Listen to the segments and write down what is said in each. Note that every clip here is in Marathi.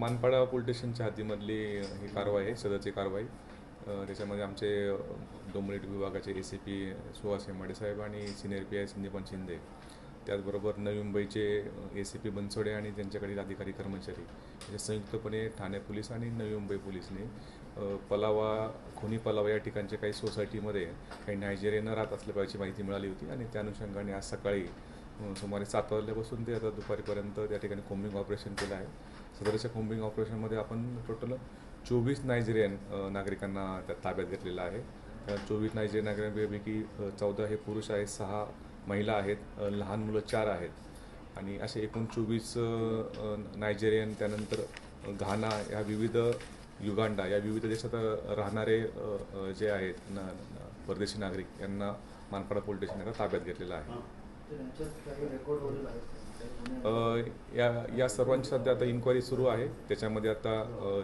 मानपाडा पोलीस स्टेशनच्या हद्दीमधली ही कारवाई आहे, सदरची कारवाई. त्याच्यामध्ये आमचे डोंबिवली विभागाचे ACP सुहास हेमाडे साहेब आणि सिनियर PI संदीपन शिंदे, त्याचबरोबर नवी मुंबईचे ACP बनसोडे आणि त्यांच्याकडील अधिकारी कर्मचारी म्हणजे संयुक्तपणे ठाणे पोलीस आणि नवी मुंबई पोलीसने खुनी पलावा या ठिकाणच्या काही सोसायटीमध्ये काही नायजेरियन राहत असल्याची माहिती मिळाली होती आणि त्या अनुषंगाने आज सकाळी सुमारे 7 वाजल्यापासून ते आता दुपारीपर्यंत त्या ठिकाणी कोम्बिंग ऑपरेशन केलं आहे. सदरच्या कोम्बिंग ऑपरेशनमध्ये आपण टोटल 24 नायजेरियन नागरिकांना त्या ताब्यात घेतलेलं आहे. त्या 24 नायजेरियन नागरिकांपैकी 14 हे पुरुष आहेत, 6 महिला आहेत, लहान मुलं 4 आहेत आणि असे एकूण 24 नायजेरियन, त्यानंतर घाना या विविध युगांडा या विविध देशात राहणारे जे आहेत परदेशी नागरिक यांना मानपाडा पोलीस स्टेशन ताब्यात घेतलेलं आहे. या सर्वांची सध्या आता इन्क्वायरी सुरू आहे. त्याच्यामध्ये आता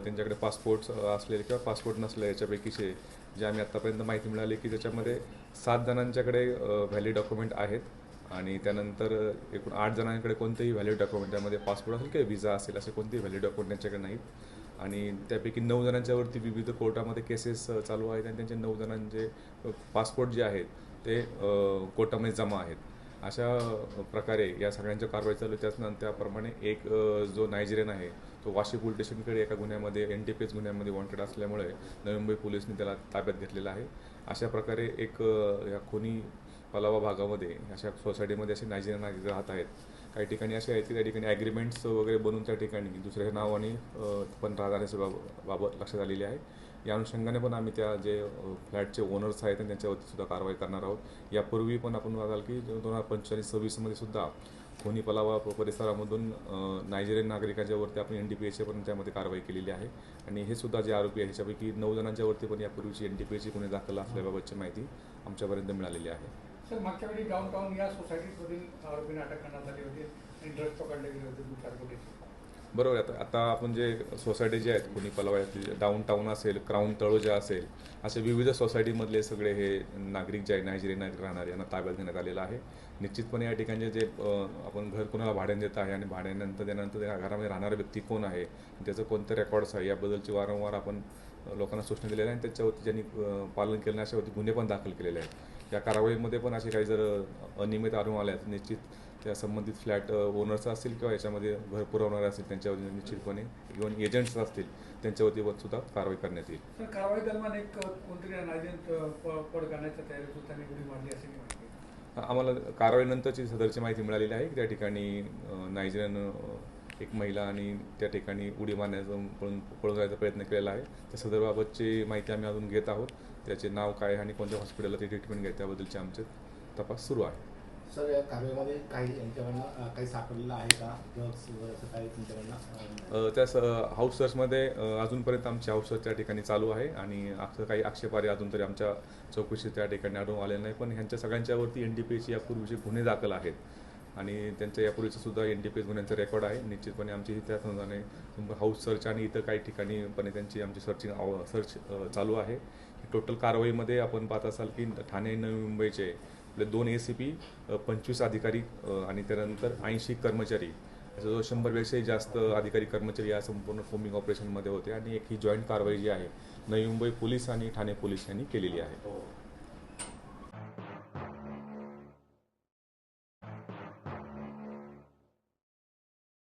त्यांच्याकडे पासपोर्ट्स असलेले किंवा पासपोर्ट नसले याच्यापैकीचे जे आम्ही आत्तापर्यंत माहिती मिळाली की त्याच्यामध्ये 7 जणांच्याकडे व्हॅलिड डॉक्युमेंट आहेत आणि त्यानंतर एकूण 8 जणांकडे कोणतेही व्हॅलिड डॉक्युमेंट, त्यामध्ये पासपोर्ट असेल किंवा विजा असेल असे कोणतेही व्हॅलिड डॉक्युमेंट त्यांच्याकडे नाहीत आणि त्यापैकी 9 जणांच्यावरती विविध कोर्टामध्ये केसेस चालू आहेत आणि त्यांचे 9 जणांचे पासपोर्ट जे आहेत ते कोर्टामध्ये जमा आहेत. अशा प्रकारे या सगळ्यांच्या कारवाई चालू आहे. त्याप्रमाणे एक जो नायजेरियन आहे तो वाशी पोलीस स्टेशनकडे एका गुन्ह्यामध्ये NDPS गुन्ह्यामध्ये वॉन्टेड असल्यामुळे नवी मुंबई पोलिसने त्याला ताब्यात घेतलेला आहे. अशा प्रकारे एक या खुनी पलावा भागामध्ये अशा सोसायटीमध्ये असे नायजेरियन नागरिक राहत आहेत. काही ठिकाणी असे आहेत की त्या ठिकाणी ॲग्रीमेंट्स वगैरे बनवून त्या ठिकाणी दुसऱ्या नावाने पण राहण्याच्या बाबत लक्षात आलेली आहे. या अनुषंगाने पण आम्ही त्या जे फ्लॅटचे ओनर्स आहेत त्यांच्यावरती सुद्धा कारवाई करणार आहोत. यापूर्वी पण आपण बघाल की 2025-26 सुद्धा खुनी पलावा परिसरामधून नायजेरियन नागरिकांच्यावरती आपण NDPSची पण त्यामध्ये कारवाई केलेली आहे आणि हे सुद्धा जे आरोपी आहे ह्याच्यापैकी 9 जणांच्यावरती पण यापूर्वीची NDPSची गुन्हे दाखल असल्याबाबतची माहिती आमच्यापर्यंत मिळालेली आहे. सर, मागच्या वेळी डाऊनटाऊन या सोसायटीमधील आरोपींना अटक करण्यात आली होती आणि ड्रग्ज पकडले गेले होते 2-4 कोटीचे. बरोबर आहे. आता आपण जे सोसायटी जे आहेत खुनी पलावा डाऊनटाऊन असेल, क्राऊन तळोजा असेल, असे विविध सोसायटीमधले सगळे हे नागरिक जे आहे नायजेरियन नागरिक राहणारे यांना ताब्यात घेण्यात आलेलं आहे. निश्चितपणे या ठिकाणचे जे आपण घर कोणाला भाड्याने देत आहे आणि भाड्यानंतर त्यानंतर त्या घरामध्ये राहणारा व्यक्ती कोण आहे, त्याचं कोणतं रेकॉर्ड्स आहे याबद्दलची वारंवार आपण लोकांना सूचना दिलेल्या आहे आणि त्याच्यावरती ज्यांनी पालन केलं नाही अशावरती गुन्हे पण दाखल केलेले आहेत. या कारवाईमध्ये पण असे काही जर अनियमित आढळून आले तर निश्चित त्या संबंधित फ्लॅट ओनर्स असतील किंवा याच्यामध्ये घर पुरवणारे असतील त्यांच्यावरती निश्चितपणे इव्हन एजंट्स असतील त्यांच्यावरती सुद्धा कारवाई करण्यात येईल. सर, कारवाई दरम्यान एक कोणतरी नायजेरियन पळ करण्याच्या तयारीत होताना उडी मारली असे माहिती आम्हाला कारवाईनंतरची सदरची माहिती मिळालेली आहे की त्या ठिकाणी नायजेरियन एक महिला आणि त्या ठिकाणी उडी मारण्याचा पळून जायचा प्रयत्न केलेला आहे. त्या सदरबाबतची माहिती आम्ही अजून घेत आहोत. त्याचे नाव काय आणि कोणत्या हॉस्पिटलला ते ट्रीटमेंट घ्यायचे त्याबद्दलचे आमचे तपास सुरू आहे. सर, या कारवाईमध्ये काही यांच्याकडनं काही सापडलेलं आहे का, ड्रग्स वगैरे असं काही तुमच्याकडनं? त्या हाऊस सर्चमध्ये अजूनपर्यंत आमची हाऊस सर्च त्या ठिकाणी चालू आहे आणि काही आक्षेपार्ह अजून तरी आमच्या चौकशीत त्या ठिकाणी आढळून आलेलं नाही. पण ह्यांच्या सगळ्यांच्यावरती NDPSची यापूर्वीचे गुन्हे दाखल आहेत आणि त्यांच्या यापूर्वीचं सुद्धा NDPS गुन्ह्यांचा रेकॉर्ड आहे. निश्चितपणे आमची त्या संदर्भाने हाऊस सर्च आणि इतर काही ठिकाणी पण त्यांची आमची सर्च चालू आहे. टोटल कारवाईमध्ये आपण पाहत असाल की ठाणे नवी मुंबईचे आपले 2 ACP, 25 अधिकारी आणि त्यानंतर 80 कर्मचारी, जवळ 100पेक्षाही जास्त अधिकारी कर्मचारी या संपूर्ण कोम्बिंग ऑपरेशनमध्ये होते आणि एक ही जॉईंट कारवाई जी आहे नवी मुंबई पोलीस आणि ठाणे पोलीस यांनी केलेली आहे.